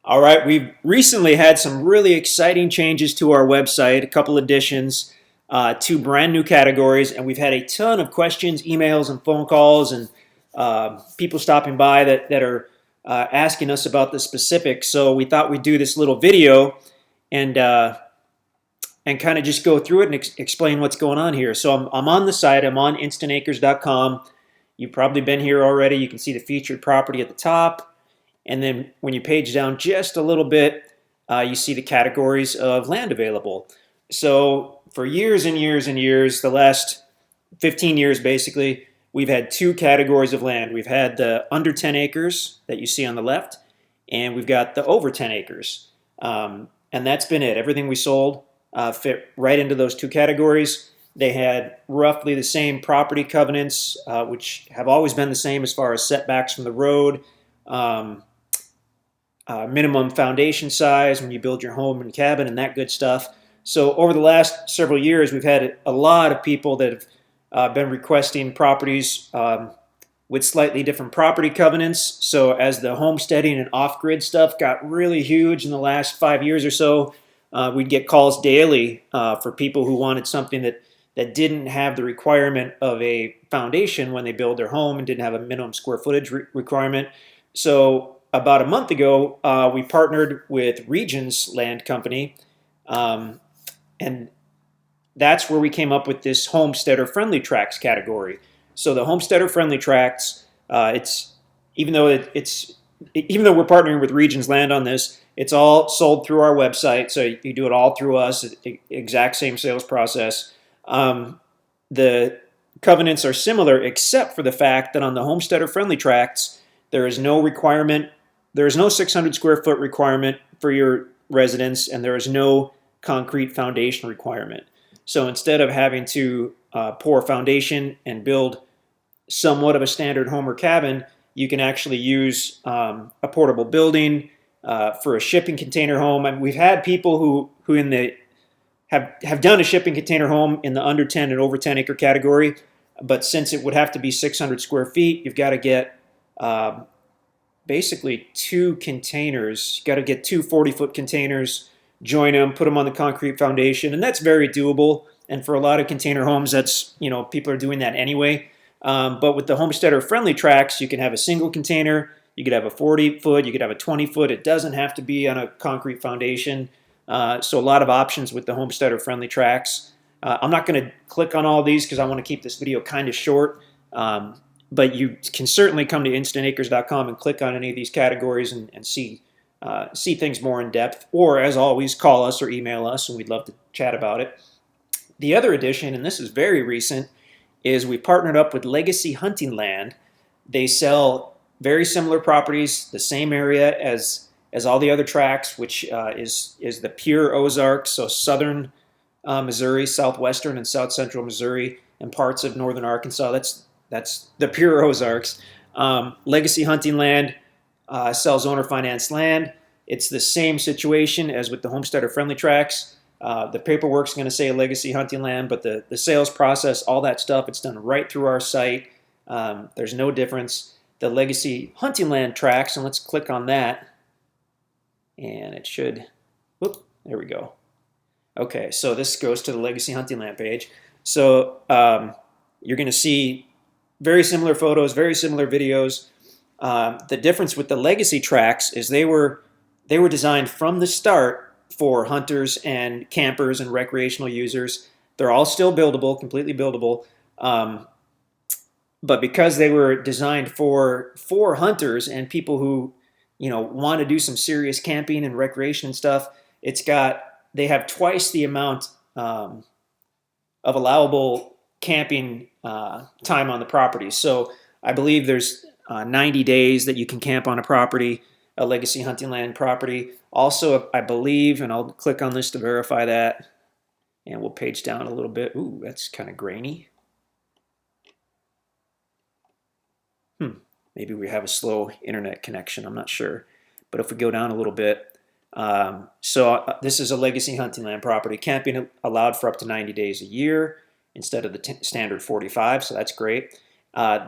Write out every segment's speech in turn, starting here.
All right, we've recently had some really exciting changes to our website, a couple additions, two brand new categories, and we've had a ton of questions, emails, and phone calls, and people stopping by that are asking us about the specifics. So we thought we'd do this little video and kind of just go through it and explain what's going on here. So I'm on the site. I'm on InstantAcres.com. You've probably been here already. You can see the featured property at the top. And then when you page down just a little bit, you see the categories of land available. So for years and years and years, the last 15 years basically, we've had two categories of land. We've had the under 10 acres that you see on the left, and we've got the over 10 acres. And that's been it. Everything we sold fit right into those two categories. They had roughly the same property covenants, which have always been the same as far as setbacks from the road, minimum foundation size when you build your home and cabin and that good stuff. So over the last several years, we've had a lot of people that have been requesting properties with slightly different property covenants. So as the homesteading and off-grid stuff got really huge in the last 5 years or so, we'd get calls daily for people who wanted something that didn't have the requirement of a foundation when they build their home and didn't have a minimum square footage requirement. So about a month ago, we partnered with Regions Land Company, and that's where we came up with this Homesteader Friendly Tracts category. So the Homesteader Friendly Tracts, even though we're partnering with Regions Land on this, it's all sold through our website. So you do it all through us, exact same sales process. The covenants are similar, except for the fact that on the Homesteader Friendly Tracts, there is no requirement. There is no 600 square foot requirement for your residence, and there is no concrete foundation requirement. So instead of having to pour a foundation and build somewhat of a standard home or cabin, you can actually use a portable building for a shipping container home. And we've had people who in the have done a shipping container home in the under 10 and over 10 acre category, but since it would have to be 600 square feet, you've got to get basically two containers. You got to get two 40-foot containers, join them, put them on the concrete foundation, and that's very doable. And for a lot of container homes, that's, people are doing that anyway. But with the Homesteader Friendly Tracts, you can have a single container, you could have a 40-foot, you could have a 20-foot. It doesn't have to be on a concrete foundation. So a lot of options with the Homesteader Friendly Tracts. I'm not going to click on all these because I want to keep this video kind of short. But you can certainly come to InstantAcres.com and click on any of these categories and see things more in depth. Or, as always, call us or email us, and we'd love to chat about it. The other addition, and this is very recent, is we partnered up with Legacy Hunting Land. They sell very similar properties, the same area as all the other tracts, which is the pure Ozarks, so southern Missouri, southwestern and south central Missouri, and parts of northern Arkansas. That's the pure Ozarks. Legacy Hunting Land sells owner-financed land. It's the same situation as with the Homesteader Friendly Tracts. The paperwork's going to say Legacy Hunting Land, but the sales process, all that stuff, it's done right through our site. There's no difference. The Legacy Hunting Land tracts, and let's click on that. And it should, whoop, there we go. Okay, so this goes to the Legacy Hunting Land page. So you're going to see very similar photos, very similar videos. The difference with the Legacy tracts is they were designed from the start for hunters and campers and recreational users. They're all still buildable, completely buildable. But because they were designed for hunters and people who want to do some serious camping and recreation and stuff, they have twice the amount of allowable camping time on the property. So I believe there's 90 days that you can camp on a property, a Legacy Hunting Land property. Also, I believe, and I'll click on this to verify that, and we'll page down a little bit. Ooh, that's kind of grainy. Maybe we have a slow internet connection, I'm not sure. But if we go down a little bit, this is a Legacy Hunting Land property. Camping allowed for up to 90 days a year instead of the standard 45, so that's great.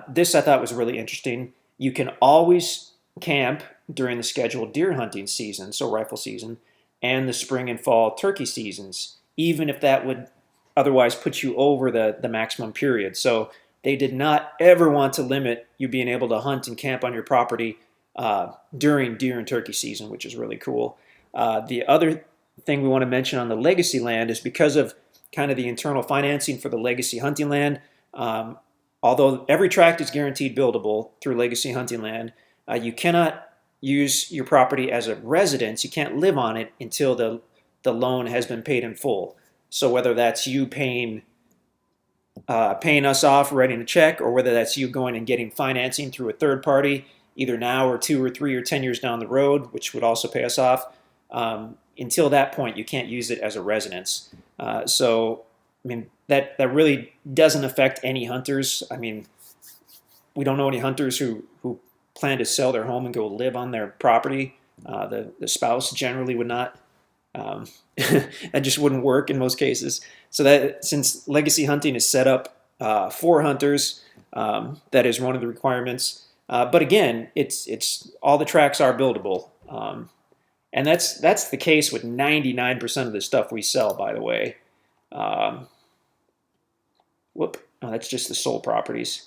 This I thought was really interesting. You can always camp during the scheduled deer hunting season, so rifle season, and the spring and fall turkey seasons, even if that would otherwise put you over the maximum period. So they did not ever want to limit you being able to hunt and camp on your property during deer and turkey season, which is really cool. The other thing we want to mention on the legacy land is because of kind of the internal financing for the legacy hunting land. Although every tract is guaranteed buildable through legacy hunting land, you cannot use your property as a residence. You can't live on it until the loan has been paid in full. So whether that's you paying us off, writing a check, or whether that's you going and getting financing through a third party, either now or 2 or 3 or 10 years down the road, which would also pay us off, until that point, you can't use it as a residence. So, I mean, that really doesn't affect any hunters. I mean, we don't know any hunters who plan to sell their home and go live on their property. The spouse generally would not. That just wouldn't work in most cases. So that since legacy hunting is set up for hunters, that is one of the requirements. But again, it's all the tracts are buildable, and that's the case with 99% of the stuff we sell. By the way, that's just the sold properties.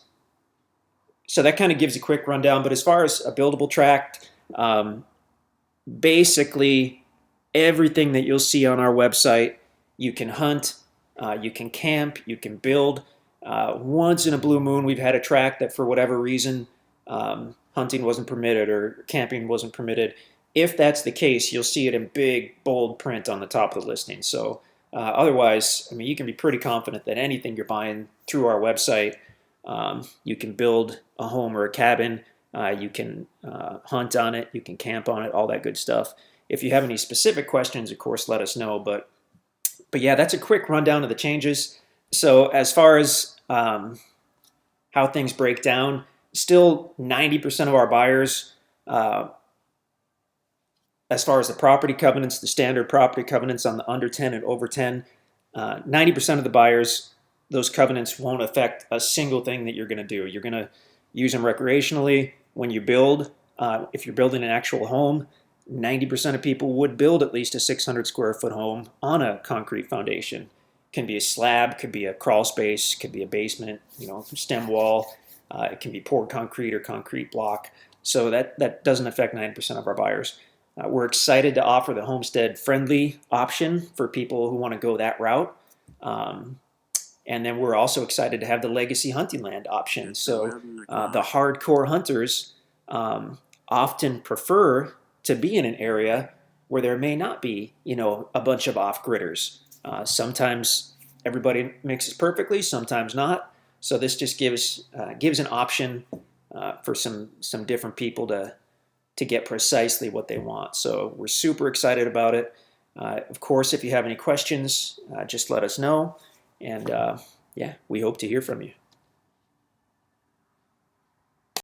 So that kind of gives a quick rundown. But as far as a buildable tract, basically everything that you'll see on our website, you can hunt, you can camp, you can build. Once in a blue moon, we've had a tract that for whatever reason, hunting wasn't permitted or camping wasn't permitted. If that's the case, you'll see it in big, bold print on the top of the listing. So otherwise, I mean, you can be pretty confident that anything you're buying through our website, you can build a home or a cabin, you can hunt on it, you can camp on it, all that good stuff. If you have any specific questions, of course, let us know. But yeah, that's a quick rundown of the changes. So as far as how things break down, still 90% of our buyers, as far as the property covenants, the standard property covenants on the under 10 and over 10, 90% of the buyers, those covenants won't affect a single thing that you're going to do. You're going to use them recreationally when you build. If you're building an actual home, 90% of people would build at least a 600 square foot home on a concrete foundation. Can be a slab, could be a crawl space, could be a basement, stem wall. It can be poured concrete or concrete block. So that doesn't affect 90% of our buyers. We're excited to offer the Homestead Friendly option for people who want to go that route. And then we're also excited to have the Legacy Hunting Land option. So the hardcore hunters often prefer to be in an area where there may not be, a bunch of off-gridders. Sometimes everybody mixes perfectly, sometimes not. So this just gives an option for some different people to get precisely what they want. So we're super excited about it. Of course, if you have any questions, just let us know. And yeah, we hope to hear from you.